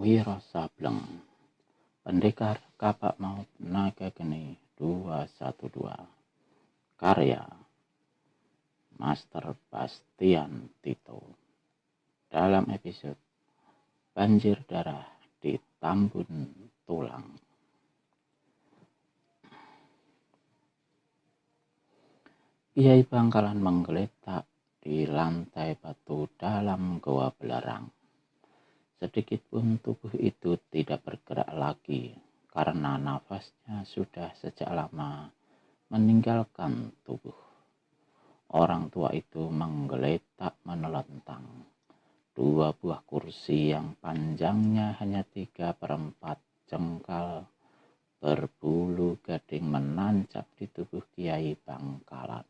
Wiro Sableng, Pendekar Kapak Maut Naga Geni 212, karya Master Bastian Tito. Dalam episode Banjir Darah di Tambun Tulang. Kiai Bangkalan menggeletak di lantai batu dalam goa belerang. Sedikit pun tubuh itu tidak bergerak lagi karena nafasnya sudah sejak lama meninggalkan tubuh. Orang tua itu menggeletak menelentang. Dua buah kursi yang panjangnya hanya 3/4 jengkal berbulu gading menancap di tubuh Kiai Bangkalan.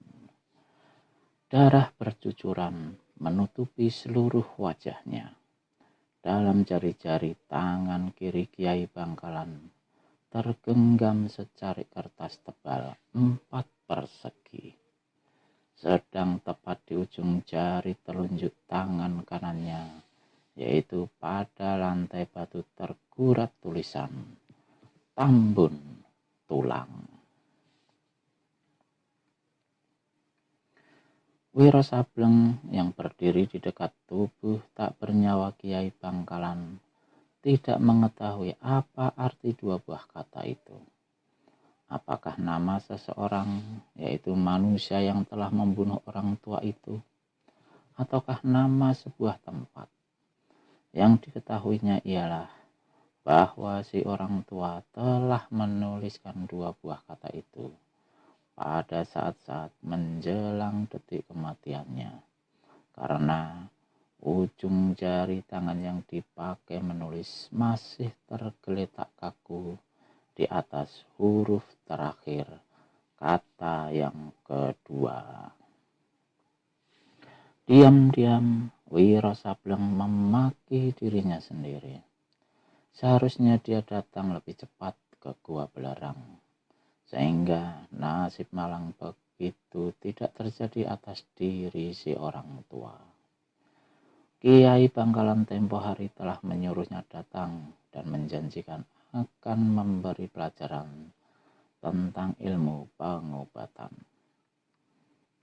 Darah bercucuran menutupi seluruh wajahnya. Dalam jari-jari tangan kiri Kiai Bangkalan tergenggam secarik kertas tebal 4 persegi. Sedang tepat di ujung jari telunjuk tangan kanannya, yaitu pada lantai batu tergurat tulisan Tambun Tulang. Wiro Sableng yang berdiri di dekat tubuh tak bernyawa Kiai Bangkalan tidak mengetahui apa arti dua buah kata itu. Apakah nama seseorang, yaitu manusia yang telah membunuh orang tua itu, ataukah nama sebuah tempat? Yang diketahuinya ialah bahwa si orang tua telah menuliskan dua buah kata itu pada saat-saat menjelang detik kematiannya, karena ujung jari tangan yang dipakai menulis masih tergeletak kaku di atas huruf terakhir kata yang kedua. Diam-diam Wiro Sableng memaki dirinya sendiri. Seharusnya dia datang lebih cepat ke gua belerang, sehingga nasib malang begitu tidak terjadi atas diri si orang tua. Kiai Bangkalan tempo hari telah menyuruhnya datang dan menjanjikan akan memberi pelajaran tentang ilmu pengobatan.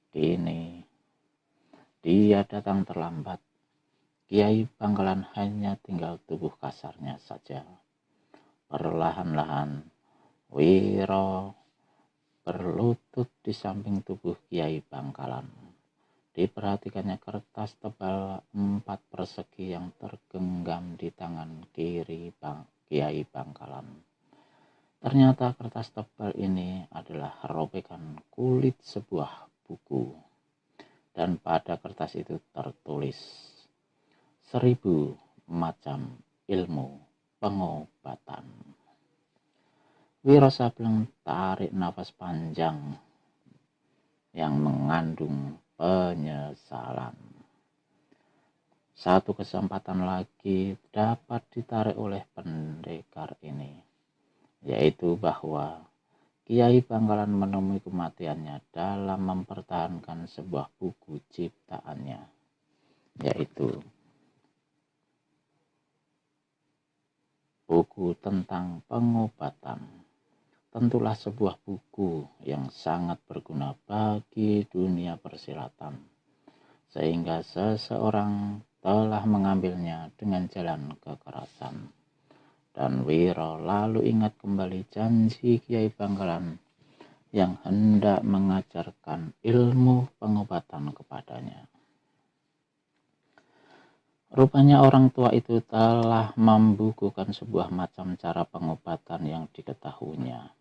Kini dia datang terlambat. Kiai Bangkalan hanya tinggal tubuh kasarnya saja. Perlahan-lahan Wiro berlutut di samping tubuh Kiai Bangkalan. Diperhatikannya kertas tebal 4 persegi yang tergenggam di tangan kiri Kiai Bangkalan. Ternyata kertas tebal ini adalah robekan kulit sebuah buku. Dan pada kertas itu tertulis 1000 macam ilmu pengobatan. Wiro Sableng tarik nafas panjang yang mengandung penyesalan. Satu kesempatan lagi dapat ditarik oleh pendekar ini, yaitu bahwa Kiai Bangkalan menemui kematiannya dalam mempertahankan sebuah buku ciptaannya, yaitu buku tentang pengobatan. Tentulah sebuah buku yang sangat berguna bagi dunia persilatan, sehingga seseorang telah mengambilnya dengan jalan kekerasan. Dan Wiro lalu ingat kembali janji Kiai Bangkalan yang hendak mengajarkan ilmu pengobatan kepadanya. Rupanya orang tua itu telah membukukan sebuah macam cara pengobatan yang diketahuinya.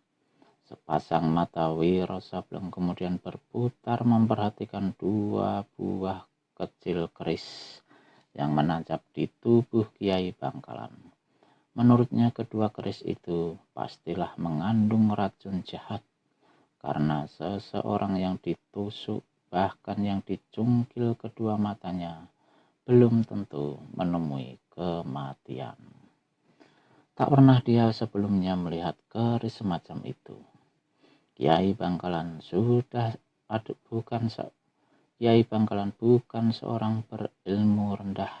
Sepasang mata Wiro Sableng kemudian berputar memperhatikan dua buah kecil keris yang menancap di tubuh Kiai Bangkalan. Menurutnya kedua keris itu pastilah mengandung racun jahat, karena seseorang yang ditusuk bahkan yang dicungkil kedua matanya belum tentu menemui kematian. Tak pernah dia sebelumnya melihat keris semacam itu. Kiai Bangkalan bukan seorang berilmu rendah,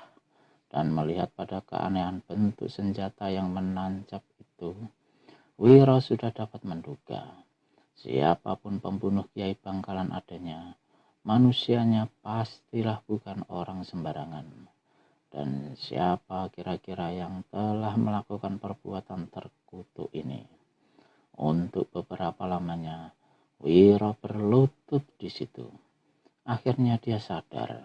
dan melihat pada keanehan bentuk senjata yang menancap itu, Wiro sudah dapat menduga siapapun pembunuh Kiai Bangkalan adanya, manusianya pastilah bukan orang sembarangan. Dan siapa kira-kira yang telah melakukan perbuatan terkutuk ini? Untuk beberapa lamanya, Wiro berlutut di situ. Akhirnya dia sadar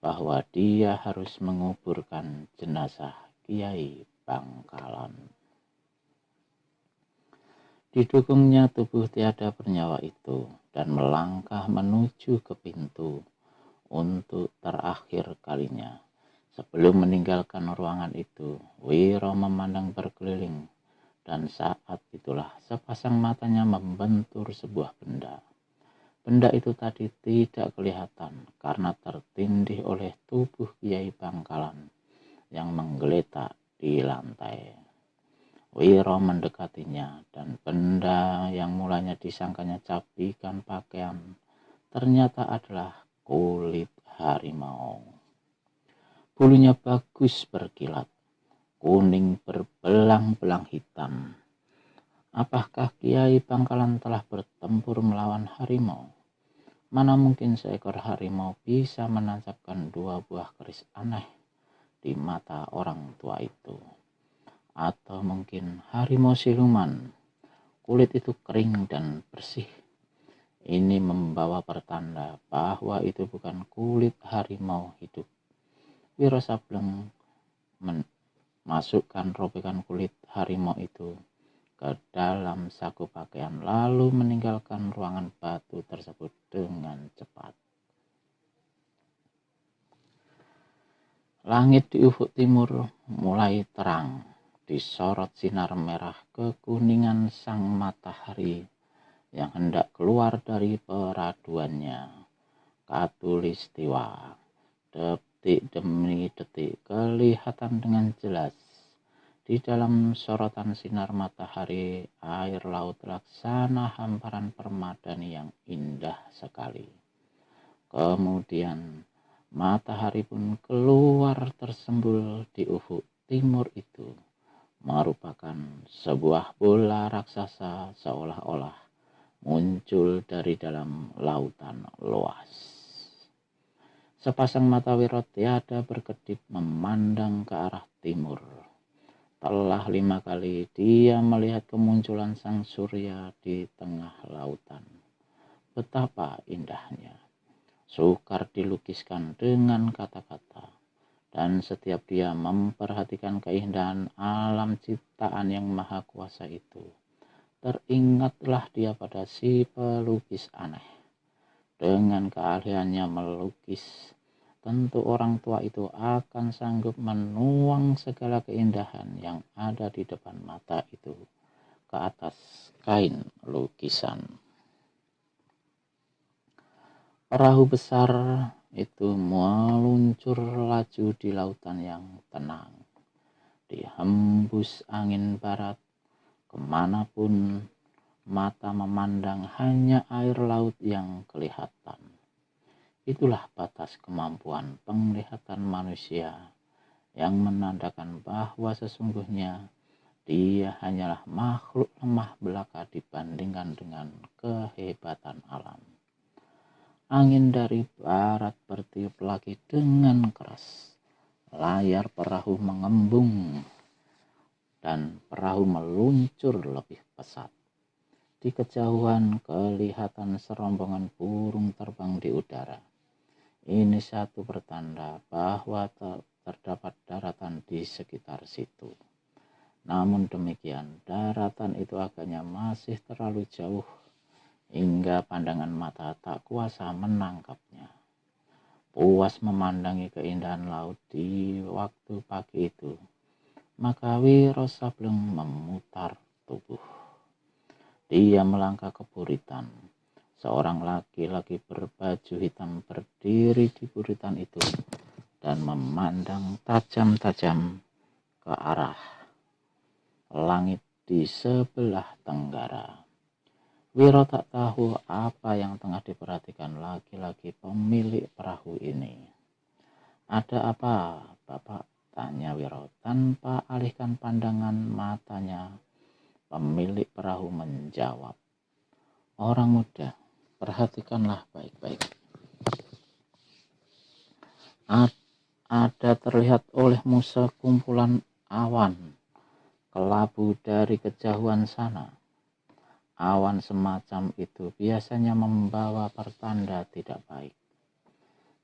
bahwa dia harus menguburkan jenazah Kiai Bangkalan. Didukungnya tubuh tiada bernyawa itu dan melangkah menuju ke pintu untuk terakhir kalinya. Sebelum meninggalkan ruangan itu, Wiro memandang berkeliling, dan saat itulah sepasang matanya membentur sebuah benda. Benda itu tadi tidak kelihatan karena tertindih oleh tubuh Kiai Bangkalan yang menggeletak di lantai. Wiro mendekatinya, dan benda yang mulanya disangkanya cabikan pakaian ternyata adalah kulit harimau. Bulunya bagus berkilat, kuning berbelang-belang hitam. Apakah Kiai Bangkalan telah bertempur melawan harimau? Mana mungkin seekor harimau bisa menancapkan dua buah keris aneh di mata orang tua itu? Atau mungkin harimau siluman, kulit itu kering dan bersih. Ini membawa pertanda bahwa itu bukan kulit harimau hidup. Wiro Sableng memasukkan robekan kulit harimau itu ke dalam saku pakaian, lalu meninggalkan ruangan batu tersebut dengan cepat. Langit di ufuk timur mulai terang, disorot sinar merah kekuningan sang matahari yang hendak keluar dari peraduannya. Katulistiwa, detik demi detik kelihatan dengan jelas. Di dalam sorotan sinar matahari, air laut laksana hamparan permadani yang indah sekali. Kemudian matahari pun keluar tersembul di ufuk timur itu, merupakan sebuah bola raksasa seolah-olah muncul dari dalam lautan luas. Sepasang mata Wiro tiada berkedip memandang ke arah timur. Telah 5 kali dia melihat kemunculan sang surya di tengah lautan. Betapa indahnya, sukar dilukiskan dengan kata-kata. Dan setiap dia memperhatikan keindahan alam ciptaan yang maha kuasa itu, teringatlah dia pada si pelukis aneh. Dengan keahliannya melukis, tentu orang tua itu akan sanggup menuang segala keindahan yang ada di depan mata itu ke atas kain lukisan. Perahu besar itu meluncur laju di lautan yang tenang. Dihembus angin barat, kemanapun mata memandang hanya air laut yang kelihatan. Itulah batas kemampuan penglihatan manusia yang menandakan bahwa sesungguhnya dia hanyalah makhluk lemah belaka dibandingkan dengan kehebatan alam. Angin dari barat bertiup lagi dengan keras. Layar perahu mengembung dan perahu meluncur lebih pesat. Di kejauhan kelihatan serombongan burung terbang di udara. Ini satu pertanda bahwa terdapat daratan di sekitar situ. Namun demikian, daratan itu agaknya masih terlalu jauh hingga pandangan mata tak kuasa menangkapnya. Puas memandangi keindahan laut di waktu pagi itu, maka Wiro Sableng memutar tubuh. Dia melangkah ke buritan. Seorang laki-laki berbaju hitam berdiri di buritan itu dan memandang tajam-tajam ke arah langit di sebelah tenggara. Wiro tak tahu apa yang tengah diperhatikan laki-laki pemilik perahu ini. Ada apa, Bapak? Tanya Wiro tanpa alihkan pandangan matanya. Pemilik perahu menjawab, orang muda, perhatikanlah baik-baik. Ada terlihat olehmu sekumpulan awan kelabu dari kejauhan sana. Awan semacam itu biasanya membawa pertanda tidak baik.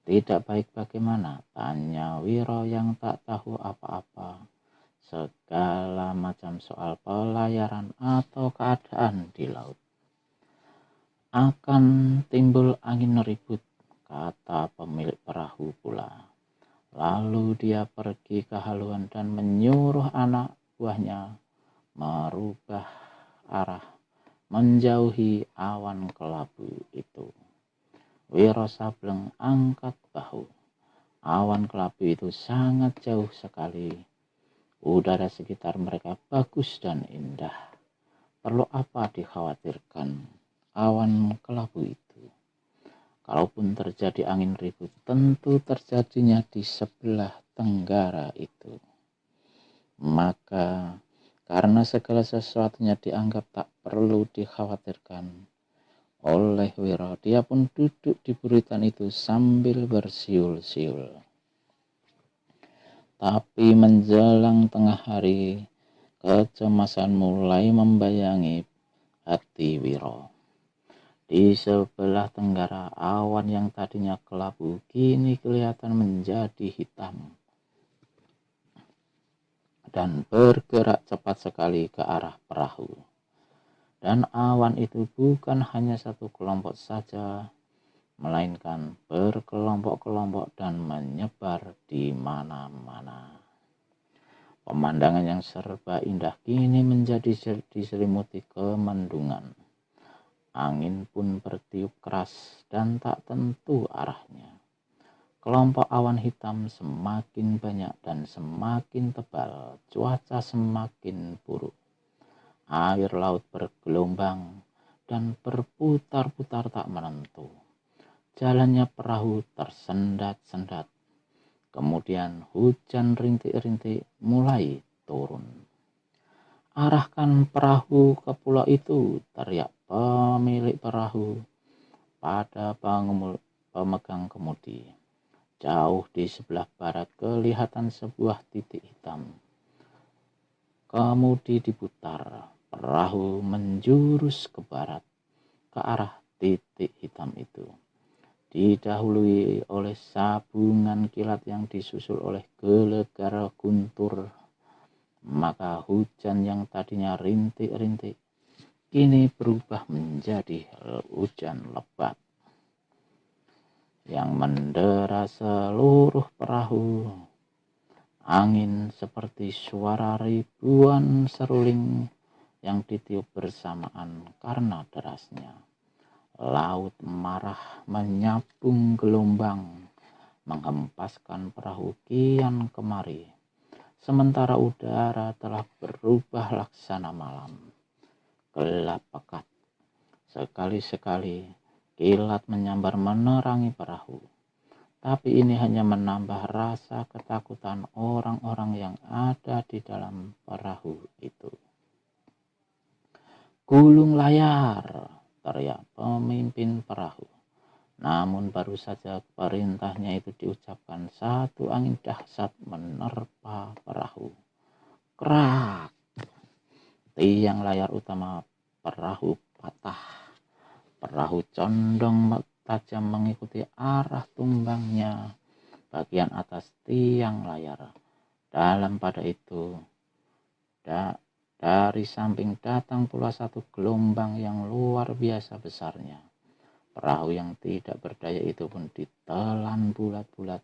Tidak baik bagaimana? Tanya Wiro yang tak tahu apa-apa segala macam soal pelayaran atau keadaan di laut. Akan timbul angin ribut, kata pemilik perahu pula. Lalu dia pergi ke haluan dan menyuruh anak buahnya merubah arah menjauhi awan kelabu itu. Wiro Sableng angkat bahu. Awan kelabu itu sangat jauh sekali. Udara sekitar mereka bagus dan indah. Perlu apa dikhawatirkan awan kelabu itu? Kalaupun terjadi angin ribut, tentu terjadinya di sebelah tenggara itu. Maka karena segala sesuatunya dianggap tak perlu dikhawatirkan oleh Wiro, dia pun duduk di buritan itu sambil bersiul-siul. Tapi menjelang tengah hari, kecemasan mulai membayangi hati Wiro. Di sebelah tenggara, awan yang tadinya kelabu kini kelihatan menjadi hitam dan bergerak cepat sekali ke arah perahu. Dan awan itu bukan hanya satu kelompok saja, melainkan berkelompok-kelompok dan menyebar di mana-mana. Pemandangan yang serba indah kini menjadi diselimuti kemendungan. Angin pun bertiup keras dan tak tentu arahnya. Kelompok awan hitam semakin banyak dan semakin tebal. Cuaca semakin buruk. Air laut bergelombang dan berputar-putar tak menentu. Jalannya perahu tersendat-sendat. Kemudian hujan rintik-rintik mulai turun. Arahkan perahu ke pulau itu, teriak pemilik perahu pada pemegang kemudi. Jauh di sebelah barat kelihatan sebuah titik hitam. Kemudi diputar, perahu menjurus ke barat, ke arah titik hitam itu. Didahului oleh sabungan kilat yang disusul oleh gelegar guntur. Maka hujan yang tadinya rintik-rintik kini berubah menjadi hujan lebat yang mendera seluruh perahu. Angin seperti suara ribuan seruling yang ditiup bersamaan karena derasnya. Laut marah menyabung gelombang, menghempaskan perahu kian kemari. Sementara udara telah berubah laksana malam. Gelap pekat. Sekali-sekali kilat menyambar menerangi perahu. Tapi ini hanya menambah rasa ketakutan orang-orang yang ada di dalam perahu itu. Gulung layar, teriak pemimpin perahu. Namun baru saja perintahnya itu diucapkan, satu angin dahsyat menerpa perahu. Krak! Tiang layar utama perahu patah. Perahu condong tajam mengikuti arah tumbangnya bagian atas tiang layar. Dalam pada itu, dari samping datang pula satu gelombang yang luar biasa besarnya. Perahu yang tidak berdaya itu pun ditelan bulat-bulat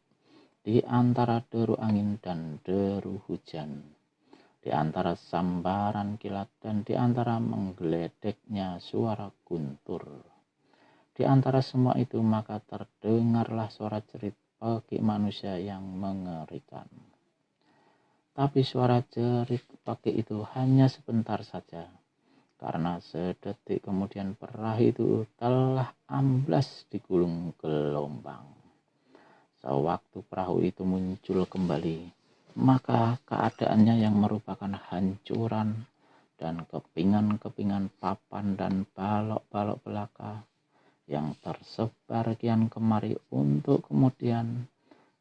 di antara deru angin dan deru hujan, di antara sambaran kilat dan di antara menggeledeknya suara guntur. Di antara semua itu maka terdengarlah suara jerit pagi manusia yang mengerikan. Tapi suara jerit pagi itu hanya sebentar saja. Karena sedetik kemudian perahu itu telah amblas digulung gelombang. Sewaktu perahu itu muncul kembali, maka keadaannya yang merupakan hancuran dan kepingan-kepingan papan dan balok-balok belaka yang tersebar kian kemari untuk kemudian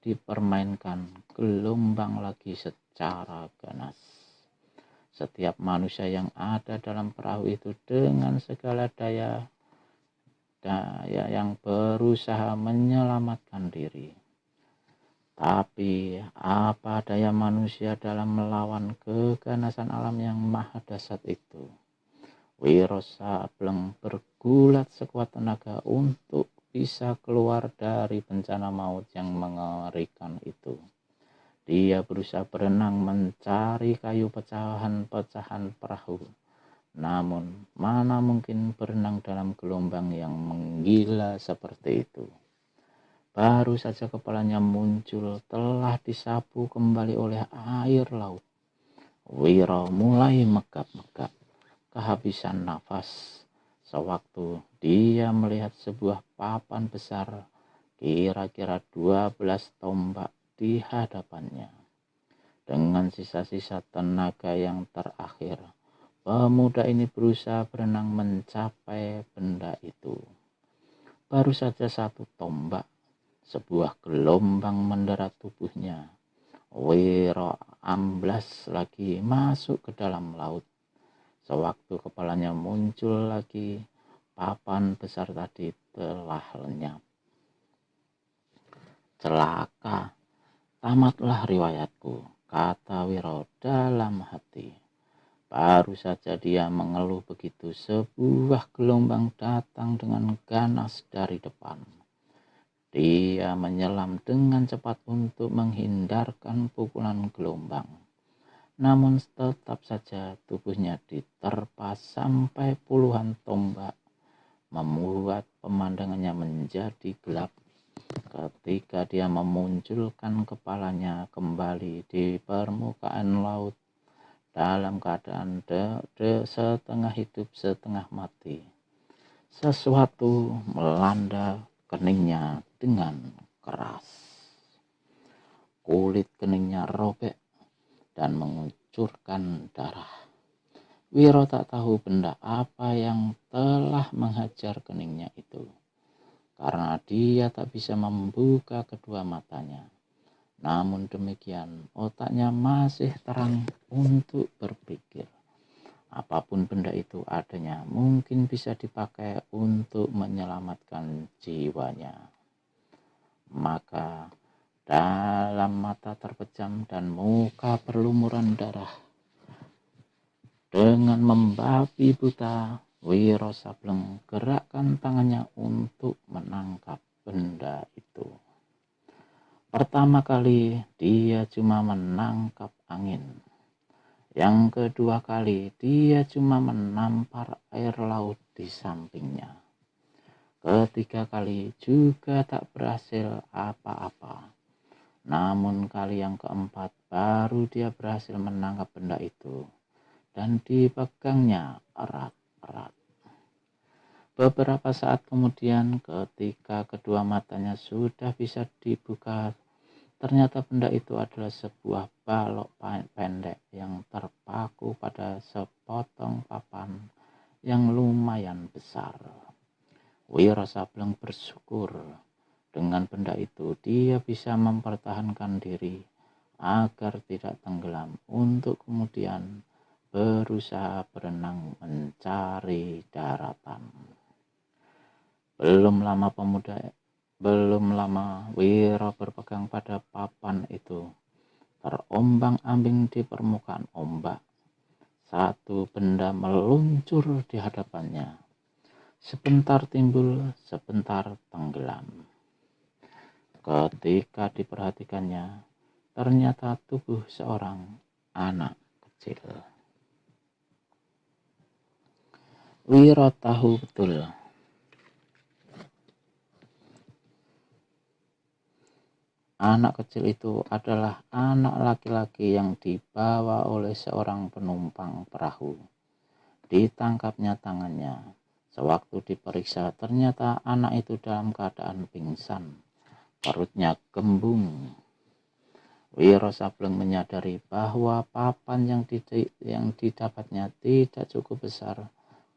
dipermainkan gelombang lagi secara ganas. Setiap manusia yang ada dalam perahu itu dengan segala daya yang berusaha menyelamatkan diri. Tapi apa daya manusia dalam melawan keganasan alam yang maha dahsyat itu? Wiro Sableng bergulat sekuat tenaga untuk bisa keluar dari bencana maut yang mengerikan itu. Dia berusaha berenang mencari kayu pecahan-pecahan perahu. Namun, mana mungkin berenang dalam gelombang yang menggila seperti itu. Baru saja kepalanya muncul, telah disapu kembali oleh air laut. Wiro mulai megap-megap, kehabisan nafas. Sewaktu dia melihat sebuah papan besar, kira-kira 12 tombak di hadapannya. Dengan sisa-sisa tenaga yang terakhir, pemuda ini berusaha berenang mencapai benda itu. Baru saja satu tombak, sebuah gelombang mendarat tubuhnya. Wiro amblas lagi masuk ke dalam laut. Sewaktu kepalanya muncul lagi, papan besar tadi telah lenyap. Celaka, tamatlah riwayatku, kata Wiro dalam hati. Baru saja dia mengeluh begitu, sebuah gelombang datang dengan ganas dari depan. Dia menyelam dengan cepat untuk menghindarkan pukulan gelombang. Namun tetap saja tubuhnya diterpa sampai puluhan tombak, membuat pemandangannya menjadi gelap. Ketika dia memunculkan kepalanya kembali di permukaan laut dalam keadaan setengah hidup setengah mati, sesuatu melanda keningnya dengan keras. Kulit keningnya robek dan mengucurkan darah. Wiro tak tahu benda apa yang telah menghajar keningnya itu, karena dia tak bisa membuka kedua matanya. Namun demikian, otaknya masih terang untuk berpikir. Apapun benda itu adanya, mungkin bisa dipakai untuk menyelamatkan jiwanya. Maka dalam mata terpejam dan muka berlumuran darah, dengan membabi buta, Wiro Sableng gerakkan tangannya untuk menangkap benda itu. Pertama kali dia cuma menangkap angin. Yang kedua kali dia cuma menampar air laut di sampingnya. Ketiga kali juga tak berhasil apa-apa. Namun kali yang keempat baru dia berhasil menangkap benda itu dan dipegangnya erat-erat. Beberapa saat kemudian, ketika kedua matanya sudah bisa dibuka, ternyata benda itu adalah sebuah balok pendek yang terpaku pada sepotong papan yang lumayan besar. Wiro Sableng bersyukur dengan benda itu dia bisa mempertahankan diri agar tidak tenggelam untuk kemudian berusaha berenang mencari daratan. Belum lama Wiro berpegang pada papan itu, terombang-ambing di permukaan ombak. Satu benda meluncur di hadapannya. Sebentar timbul, sebentar tenggelam. Ketika diperhatikannya, ternyata tubuh seorang anak kecil. Wiro tahu betul anak kecil itu adalah anak laki-laki yang dibawa oleh seorang penumpang perahu. Ditangkapnya tangannya. Sewaktu diperiksa, ternyata anak itu dalam keadaan pingsan. perutnya gembung. Wiro Sableng menyadari bahwa papan yang didapatnya tidak cukup besar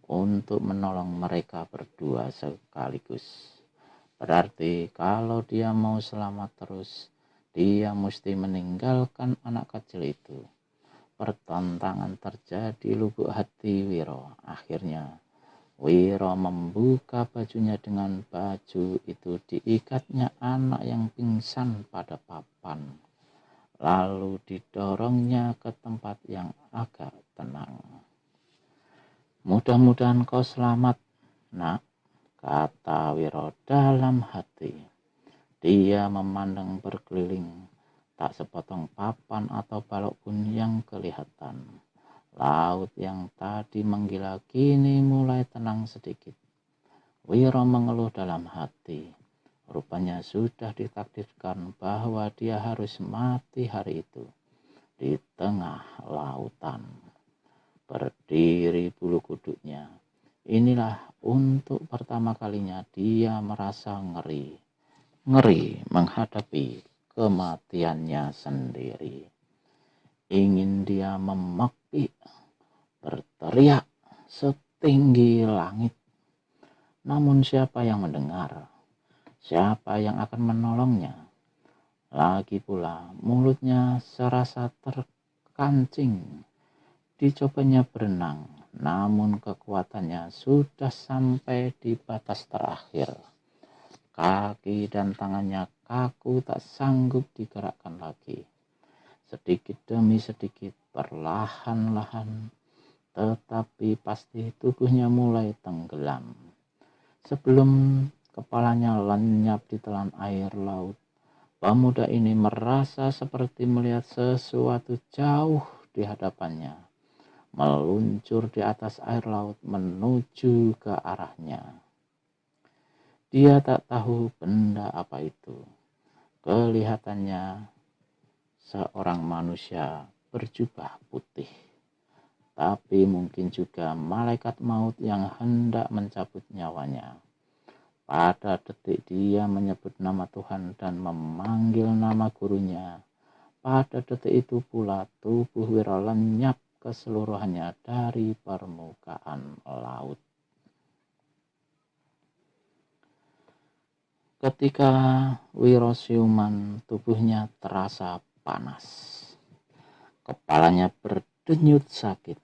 untuk menolong mereka berdua sekaligus. Berarti kalau dia mau selamat terus, dia mesti meninggalkan anak kecil itu. Pertentangan terjadi lubuk hati Wiro. Akhirnya Wiro membuka bajunya, dengan baju itu diikatnya anak yang pingsan pada papan. Lalu didorongnya ke tempat yang agak tenang. Mudah-mudahan kau selamat, nak, kata Wiro dalam hati. Dia memandang berkeliling, tak sepotong papan atau balok pun yang kelihatan. Laut yang tadi menggila kini mulai tenang sedikit. Wiro mengeluh dalam hati. Rupanya sudah ditakdirkan bahwa dia harus mati hari itu di tengah lautan. Berdiri bulu kuduknya. Inilah untuk pertama kalinya dia merasa ngeri. Ngeri menghadapi kematiannya sendiri. Ingin dia memekik, berteriak setinggi langit. Namun siapa yang mendengar? Siapa yang akan menolongnya? Lagi pula mulutnya serasa terkancing. Dicobanya berenang, namun kekuatannya sudah sampai di batas terakhir. Kaki dan tangannya kaku, tak sanggup digerakkan lagi. Sedikit demi sedikit, perlahan-lahan, tetapi pasti tubuhnya mulai tenggelam. Sebelum kepalanya lenyap di telan air laut, pemuda ini merasa seperti melihat sesuatu jauh di hadapannya, meluncur di atas air laut menuju ke arahnya. Dia tak tahu benda apa itu. Kelihatannya seorang manusia berjubah putih, tapi mungkin juga malaikat maut yang hendak mencabut nyawanya. Pada detik dia menyebut nama Tuhan dan memanggil nama gurunya. Pada detik itu pula tubuh Wiro lenyap keseluruhannya dari permukaan laut. Ketika Wiro siuman, tubuhnya terasa panas. Kepalanya berdenyut sakit.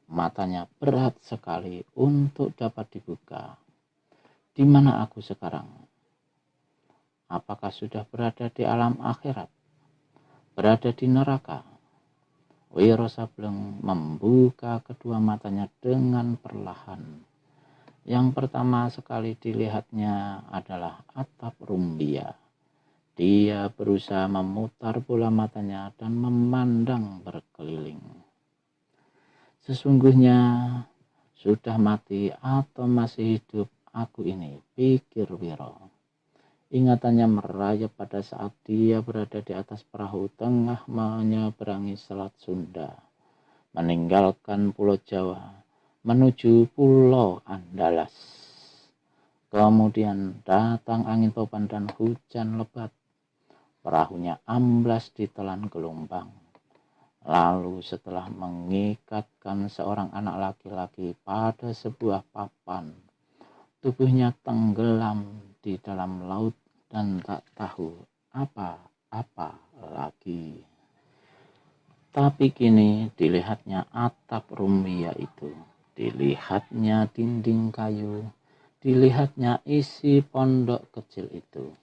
Matanya berat sekali untuk dapat dibuka. Di mana aku sekarang? Apakah sudah berada di alam akhirat? Berada di neraka? Wiro Sableng membuka kedua matanya dengan perlahan. Yang pertama sekali dilihatnya adalah atap Rumbia. Dia berusaha memutar bola matanya dan memandang berkeliling. Sesungguhnya sudah mati atau masih hidup aku ini, pikir Wiro. Ingatannya merayap pada saat dia berada di atas perahu tengah menyeberangi Selat Sunda, meninggalkan Pulau Jawa, menuju Pulau Andalas. Kemudian datang angin topan dan hujan lebat. Perahunya amblas ditelan gelombang. Lalu setelah mengikatkan seorang anak laki-laki pada sebuah papan, tubuhnya tenggelam di dalam laut dan tak tahu apa-apa lagi. Tapi kini dilihatnya atap Rumbia itu, dilihatnya dinding kayu, dilihatnya isi pondok kecil itu.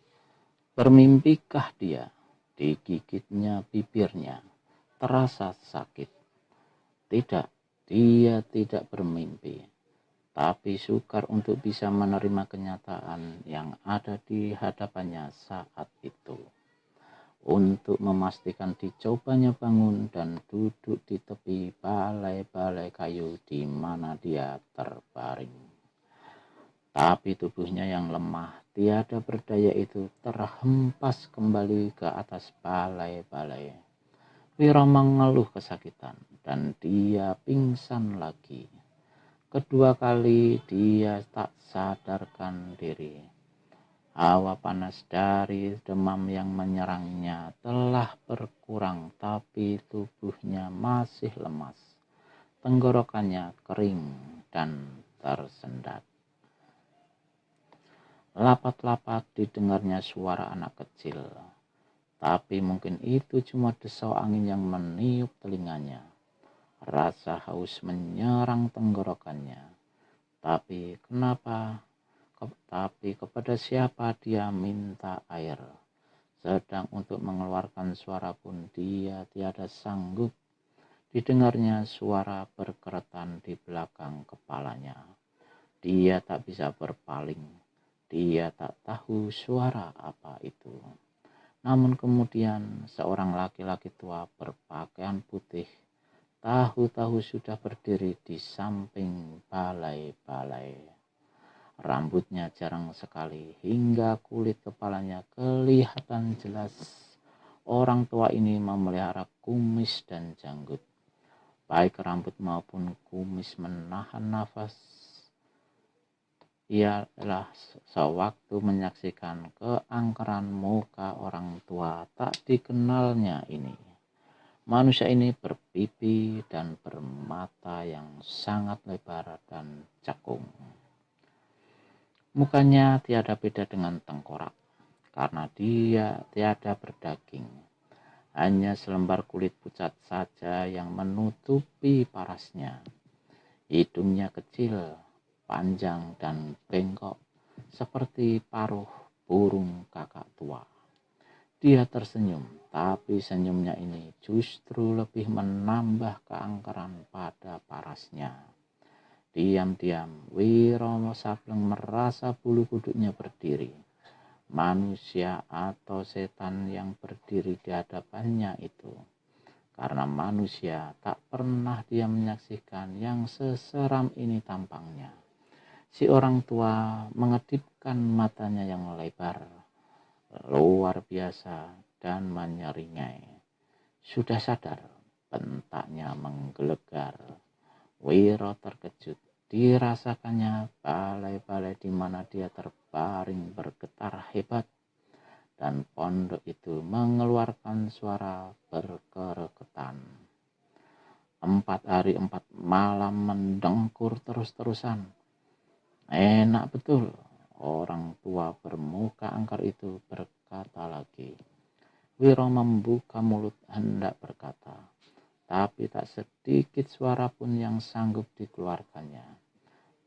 Bermimpikah dia? Digigitnya bibirnya, terasa sakit. Tidak, dia tidak bermimpi, tapi sukar untuk bisa menerima kenyataan yang ada di hadapannya saat itu. Untuk memastikan dicobanya bangun dan duduk di tepi balai-balai kayu di mana dia terbaring. Tapi tubuhnya yang lemah, tiada berdaya itu terhempas kembali ke atas balai-balai. Wiro mengeluh kesakitan dan dia pingsan lagi. Kedua kali dia tak sadarkan diri. Hawa panas dari demam yang menyerangnya telah berkurang, tapi tubuhnya masih lemas. Tenggorokannya kering dan tersendat. Lapat-lapat didengarnya suara anak kecil, tapi mungkin itu cuma desau angin yang meniup telinganya. Rasa haus menyerang tenggorokannya. Tapi kepada siapa dia minta air? Sedang untuk mengeluarkan suara pun dia tiada sanggup. Didengarnya suara berkeretan di belakang kepalanya. Dia tak bisa berpaling. Dia tak tahu suara apa itu. Namun kemudian seorang laki-laki tua berpakaian putih tahu-tahu sudah berdiri di samping balai-balai. Rambutnya jarang sekali hingga kulit kepalanya kelihatan jelas. Orang tua ini memelihara kumis dan janggut. Baik rambut maupun kumis menahan nafas. Ialah sewaktu menyaksikan keangkeran muka orang tua tak dikenalnya ini. Manusia ini berpipi dan bermata yang sangat lebar dan cakung. Mukanya tiada beda dengan tengkorak, karena dia tiada berdaging. Hanya selembar kulit pucat saja yang menutupi parasnya. Hidungnya kecil, panjang dan bengkok, seperti paruh burung kakak tua. Dia tersenyum, tapi senyumnya ini justru lebih menambah keangkeran pada parasnya. Diam-diam, Wiro Sableng merasa bulu kuduknya berdiri. Manusia atau setan yang berdiri di hadapannya itu. Karena manusia tak pernah dia menyaksikan yang seseram ini tampangnya. Si orang tua mengedipkan matanya yang lebar, luar biasa dan menyeringai. Sudah sadar, bentaknya menggelegar. Wiro terkejut. Dirasakannya balai-balai di mana dia terbaring bergetar hebat, dan pondok itu mengeluarkan suara berkereketan. 4 hari 4 malam mendengkur terus-terusan. Enak betul, orang tua bermuka angker itu berkata lagi. Wiro membuka mulut hendak berkata, tapi tak sedikit suara pun yang sanggup dikeluarkannya.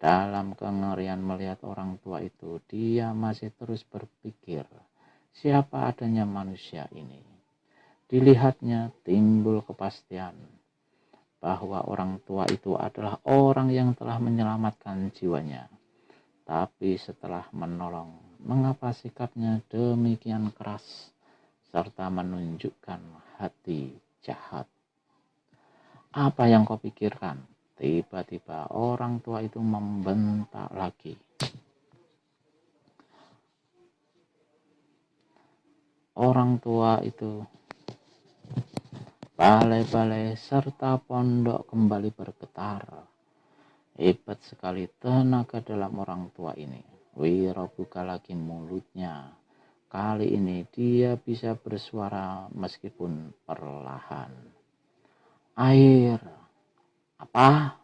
Dalam kengerian melihat orang tua itu, dia masih terus berpikir, siapa adanya manusia ini. Dilihatnya timbul kepastian bahwa orang tua itu adalah orang yang telah menyelamatkan jiwanya. Tapi setelah menolong, mengapa sikapnya demikian keras serta menunjukkan hati jahat? Apa yang kau pikirkan? Tiba-tiba orang tua itu membentak lagi. Orang tua itu, balai-balai serta pondok kembali bergetar. Hebat sekali tenaga dalam orang tua ini. Wiro buka lagi mulutnya. Kali ini dia bisa bersuara meskipun perlahan. Air. Apa?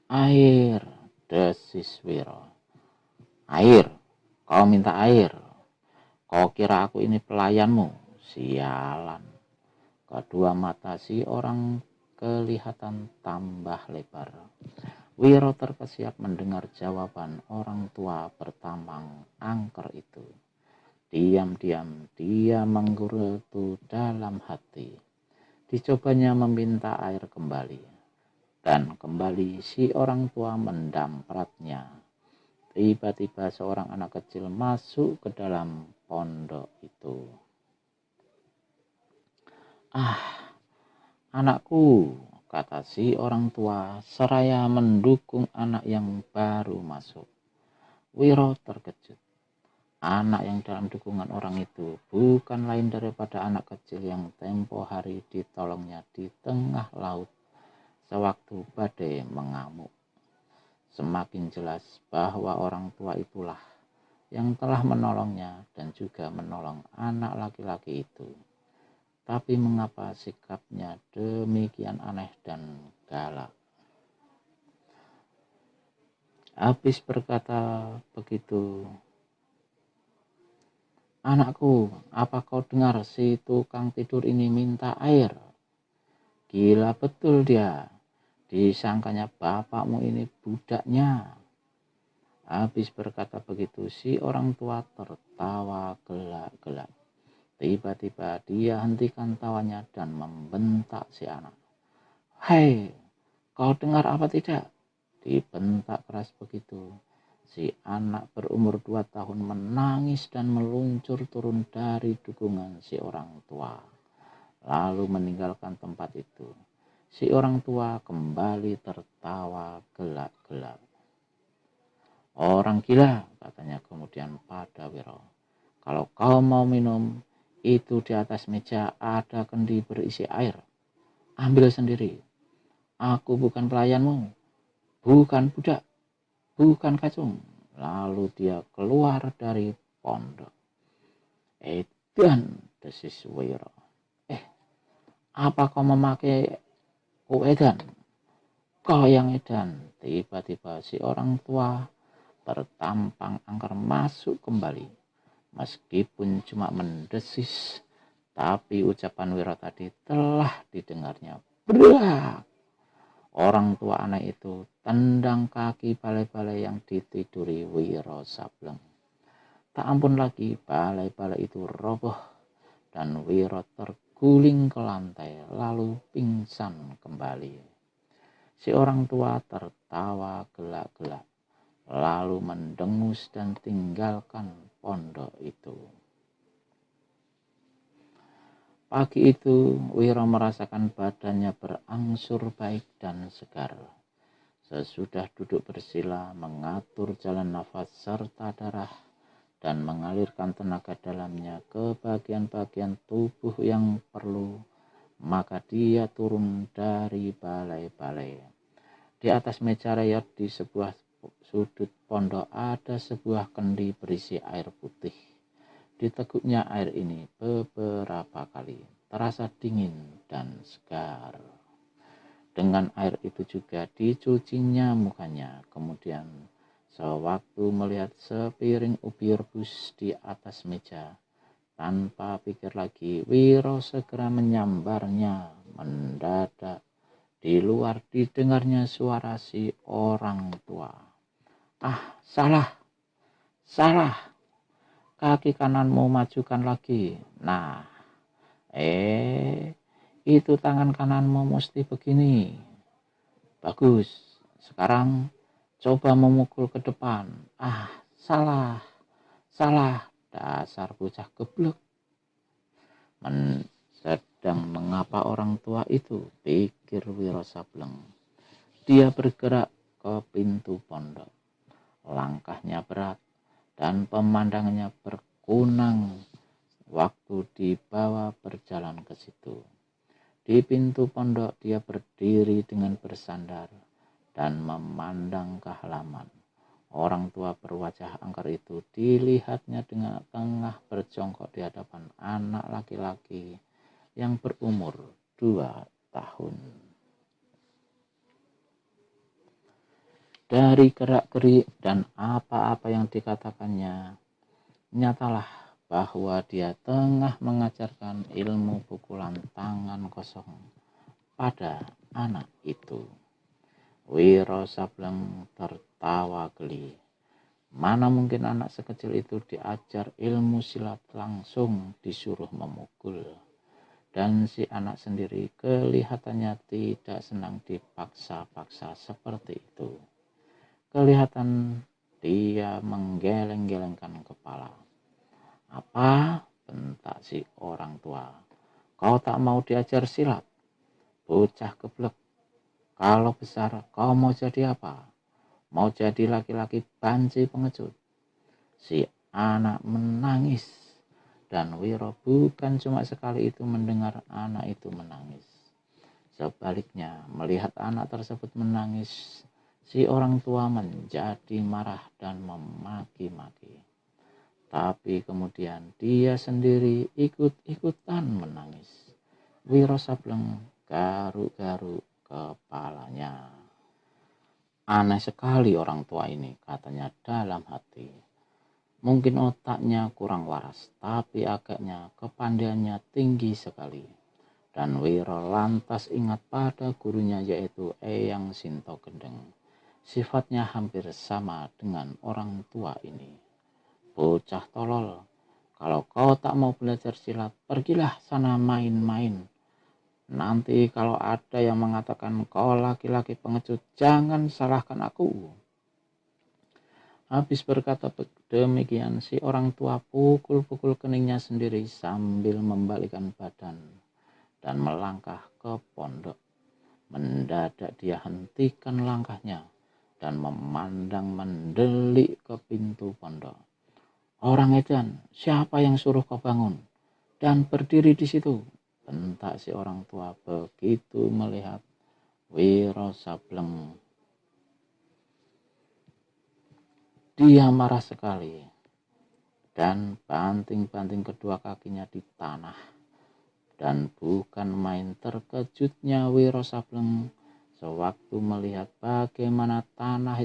Air, desis Wiro. Air? Kau minta air? Kau kira aku ini pelayanmu? Sialan. Kedua mata si orang kelihatan tambah lebar. Wiro terkesiap mendengar jawaban orang tua bertambang angker itu. Diam-diam dia menggerutu dalam hati. Dicobanya meminta air kembali. Dan kembali si orang tua mendampratnya. Tiba-tiba seorang anak kecil masuk ke dalam pondok itu. Ah, anakku, kata si orang tua seraya mendukung anak yang baru masuk. Wiro terkejut. Anak yang dalam dukungan orang itu bukan lain daripada anak kecil yang tempo hari ditolongnya di tengah laut sewaktu badai mengamuk. Semakin jelas bahwa orang tua itulah yang telah menolongnya dan juga menolong anak laki-laki itu. Tapi mengapa sikapnya demikian aneh dan galak? Habis berkata begitu, "Anakku, apa kau dengar si tukang tidur ini minta air? Gila betul dia. Disangkanya bapakmu ini budaknya." Habis berkata begitu, si orang tua tertawa gelak-gelak. Tiba-tiba dia hentikan tawanya dan membentak si anak. "Hei, kau dengar apa tidak?" Dibentak keras begitu. Si anak berumur 2 tahun menangis dan meluncur turun dari dukungan si orang tua, lalu meninggalkan tempat itu. Si orang tua kembali tertawa gelak-gelak. "Orang gila," katanya kemudian pada Wiro. "Kalau kau mau minum, itu di atas meja ada kendi berisi air. Ambil sendiri. Aku bukan pelayanmu, bukan budak, bukan kacung." Lalu dia keluar dari pondok. "Edan," desis Wiro. Apa kau memakai edan? Kau yang edan." Tiba-tiba si orang tua bertampang angker masuk kembali. Meskipun cuma mendesis, tapi ucapan Wiro tadi telah didengarnya. Berak! Orang tua anak itu tendang kaki balai-balai yang ditiduri Wiro Sableng. Tak ampun lagi, balai-balai itu roboh dan Wiro terguling ke lantai lalu pingsan kembali. Si orang tua tertawa gelak-gelak, lalu mendengus dan tinggalkan pondok itu. Pagi itu Wiro merasakan badannya berangsur baik dan segar. Sesudah duduk bersila, mengatur jalan nafas serta darah dan mengalirkan tenaga dalamnya ke bagian-bagian tubuh yang perlu, maka dia turun dari balai-balai. Di atas meja reyot di sebuah sudut pondok ada sebuah kendi berisi air putih. Diteguknya air ini beberapa kali, terasa dingin dan segar. Dengan air itu juga dicucinya mukanya. Kemudian sewaktu melihat sepiring ubi rebus di atas meja, tanpa pikir lagi, Wiro segera menyambarnya. Mendadak di luar didengarnya suara si orang tua. "Ah, salah, salah. Kaki kananmu majukan lagi. Nah, itu tangan kananmu mesti begini. Bagus. Sekarang coba memukul ke depan. Ah, salah, salah. Dasar bocah geblek." Sedang mengapa orang tua itu, pikir Wiro Sableng. Dia bergerak ke pintu pondok. Langkahnya berat dan pemandangannya berkunang waktu dibawa berjalan ke situ. Di pintu pondok dia berdiri dengan bersandar dan memandang ke halaman. Orang tua berwajah angker itu dilihatnya dengan tengah berjongkok di hadapan anak laki-laki yang berumur 2 tahun. Dari gerak-gerik dan apa-apa yang dikatakannya, nyatalah bahwa dia tengah mengajarkan ilmu pukulan tangan kosong pada anak itu. Wiro Sableng tertawa geli. Mana mungkin anak sekecil itu diajar ilmu silat langsung disuruh memukul. Dan si anak sendiri kelihatannya tidak senang dipaksa-paksa seperti itu. Kelihatan dia menggeleng-gelengkan kepala. "Apa?" bentak si orang tua. "Kau tak mau diajar silat? Bocah geblek. Kalau besar kau mau jadi apa? Mau jadi laki-laki banci pengecut?" Si anak menangis, dan Wiro bukan cuma sekali itu mendengar anak itu menangis. Sebaliknya, melihat anak tersebut menangis, si orang tua menjadi marah dan memaki-maki. Tapi kemudian dia sendiri ikut-ikutan menangis. Wiro Sableng garuk-garuk kepalanya. Aneh sekali orang tua ini, katanya dalam hati. Mungkin otaknya kurang waras, tapi agaknya kepandaiannya tinggi sekali. Dan Wiro lantas ingat pada gurunya, yaitu Eyang Sinto Gendeng. Sifatnya hampir sama dengan orang tua ini. Bocah tolol, kalau kau tak mau belajar silat, pergilah sana main-main. Nanti kalau ada yang mengatakan kau laki-laki pengecut, jangan salahkan aku. Habis berkata demikian, si orang tua pukul-pukul keningnya sendiri sambil membalikkan badan dan melangkah ke pondok. Mendadak dia hentikan langkahnya dan memandang mendelik ke pintu pondok. Orang edan, siapa yang suruh kau bangun dan berdiri di situ? Bentak si orang tua begitu melihat Wiro Sableng. Dia marah sekali dan banting-banting kedua kakinya di tanah. Dan bukan main terkejutnya Wiro Sableng sewaktu melihat bagaimana tanah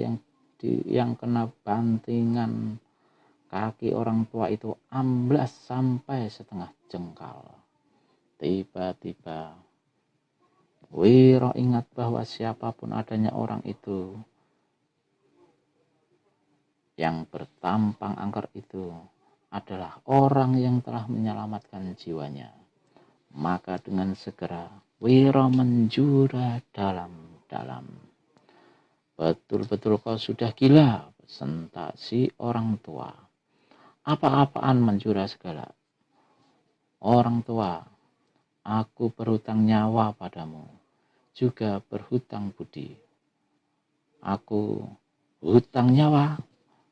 yang kena bantingan kaki orang tua itu amblas sampai setengah jengkal. Tiba-tiba Wiro ingat bahwa siapapun adanya orang itu yang bertampang angker itu adalah orang yang telah menyelamatkan jiwanya. Maka dengan segera Wiro menjura dalam-dalam. Betul-betul kau sudah gila, sentak si orang tua. Apa-apaan menjura segala? Orang tua, aku berhutang nyawa padamu, juga berhutang budi. Aku hutang nyawa,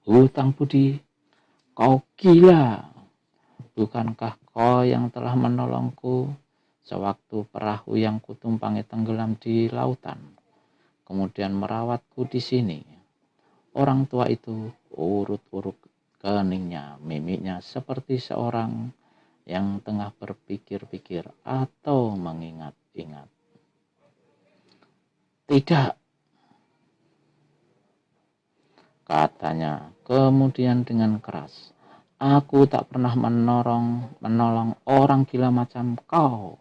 hutang budi. Kau gila. Bukankah kau yang telah menolongku sewaktu perahu yang kutumpangi tenggelam di lautan, kemudian merawatku di sini? Orang tua itu urut-urut keningnya, mimiknya seperti seorang yang tengah berpikir-pikir atau mengingat-ingat. Tidak, katanya kemudian dengan keras. Aku tak pernah menolong orang gila macam kau.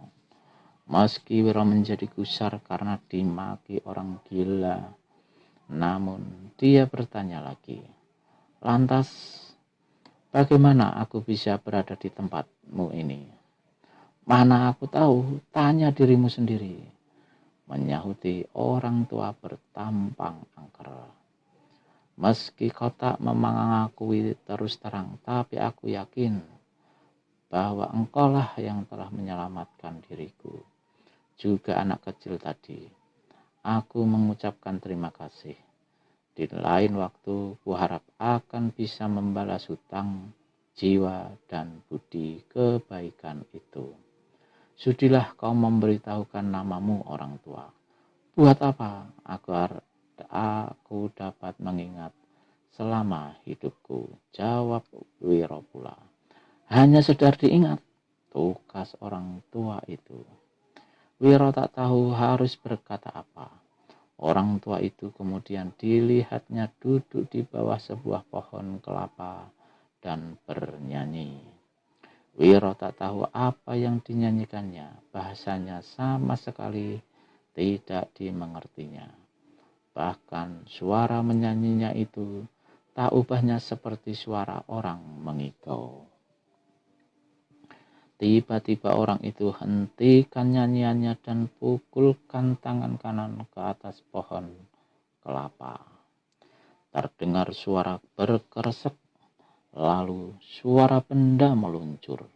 Meski Wiro menjadi gusar karena dimaki orang gila, namun dia bertanya lagi. Lantas, bagaimana aku bisa berada di tempatmu ini? Mana aku tahu, tanya dirimu sendiri, menyahuti orang tua bertampang angker. Meski kau tak mengakui terus terang, tapi aku yakin bahwa engkaulah yang telah menyelamatkan diriku. Juga anak kecil tadi. Aku mengucapkan terima kasih. Di lain waktu, kuharap akan bisa membalas hutang jiwa dan budi kebaikan itu. Sudilah kau memberitahukan namamu, orang tua. Buat apa? Agar aku dapat mengingat selama hidupku, jawab Wiro pula. Hanya sedar diingat, tukas orang tua itu. Wiro tak tahu harus berkata apa. Orang tua itu kemudian dilihatnya duduk di bawah sebuah pohon kelapa dan bernyanyi. Wiro tak tahu apa yang dinyanyikannya, bahasanya sama sekali tidak dimengertinya. Bahkan suara menyanyinya itu tak ubahnya seperti suara orang mengigau. Tiba-tiba orang itu hentikan nyanyiannya dan pukulkan tangan kanan ke atas pohon kelapa. Terdengar suara berkeresek, lalu suara benda meluncur.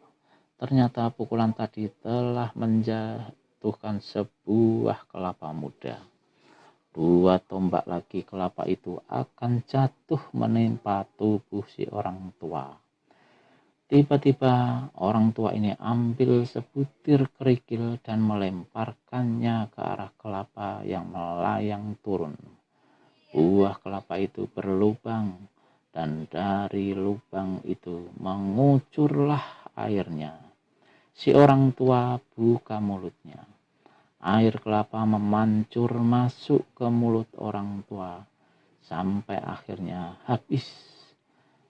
Ternyata pukulan tadi telah menjatuhkan sebuah kelapa muda. 2 tombak lagi kelapa itu akan jatuh menimpa tubuh si orang tua. Tiba-tiba orang tua ini ambil sebutir kerikil dan melemparkannya ke arah kelapa yang melayang turun. Buah kelapa itu berlubang dan dari lubang itu mengucurlah airnya. Si orang tua buka mulutnya. Air kelapa memancur masuk ke mulut orang tua sampai akhirnya habis.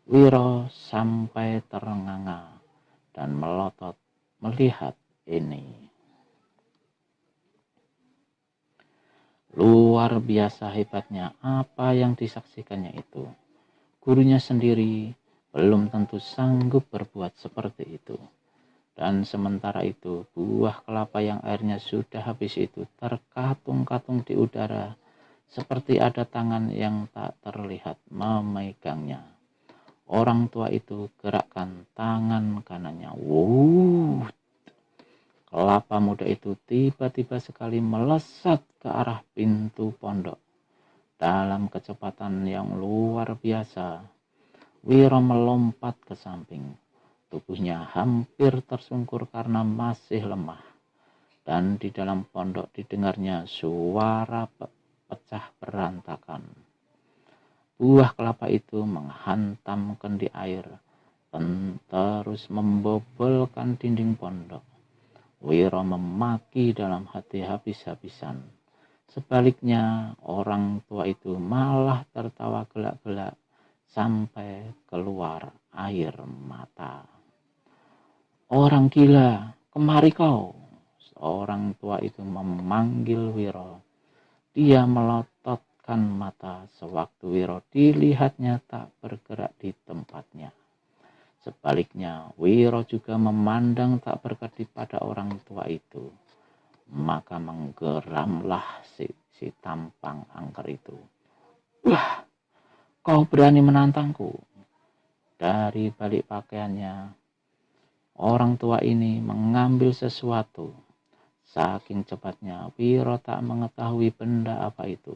Wiro sampai terenganga dan melotot melihat ini. Luar biasa hebatnya apa yang disaksikannya itu. Gurunya sendiri belum tentu sanggup berbuat seperti itu. Dan sementara itu, buah kelapa yang airnya sudah habis itu terkatung-katung di udara, seperti ada tangan yang tak terlihat memegangnya. Orang tua itu gerakkan tangan kanannya. Wuh! Kelapa muda itu tiba-tiba sekali melesat ke arah pintu pondok. Dalam kecepatan yang luar biasa, Wiro melompat ke samping. Tubuhnya hampir tersungkur karena masih lemah. Dan di dalam pondok didengarnya suara pecah berantakan. Buah kelapa itu menghantam kendi air dan terus membobolkan dinding pondok. Wiro memaki dalam hati habis-habisan. Sebaliknya, orang tua itu malah tertawa gelak-gelak sampai keluar air mata. Orang gila, kemari kau. Orang tua itu memanggil Wiro. Dia melototkan mata sewaktu Wiro dilihatnya tak bergerak di tempatnya. Sebaliknya, Wiro juga memandang tak berkedip pada orang tua itu. Maka menggeramlah si tampang angker itu. Wah, kau berani menantangku. Dari balik pakaiannya, orang tua ini mengambil sesuatu. Saking cepatnya, Wiro tak mengetahui benda apa itu.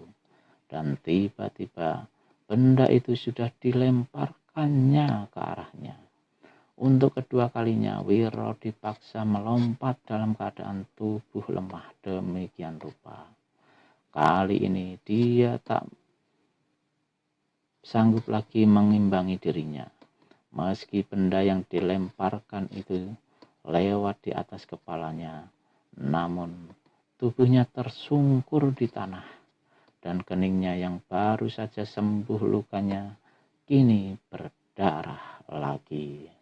Dan tiba-tiba, benda itu sudah dilemparkannya ke arahnya. Untuk kedua kalinya, Wiro dipaksa melompat dalam keadaan tubuh lemah demikian rupa. Kali ini, dia tak sanggup lagi mengimbangi dirinya. Meski benda yang dilemparkan itu lewat di atas kepalanya, namun tubuhnya tersungkur di tanah dan keningnya yang baru saja sembuh lukanya kini berdarah lagi.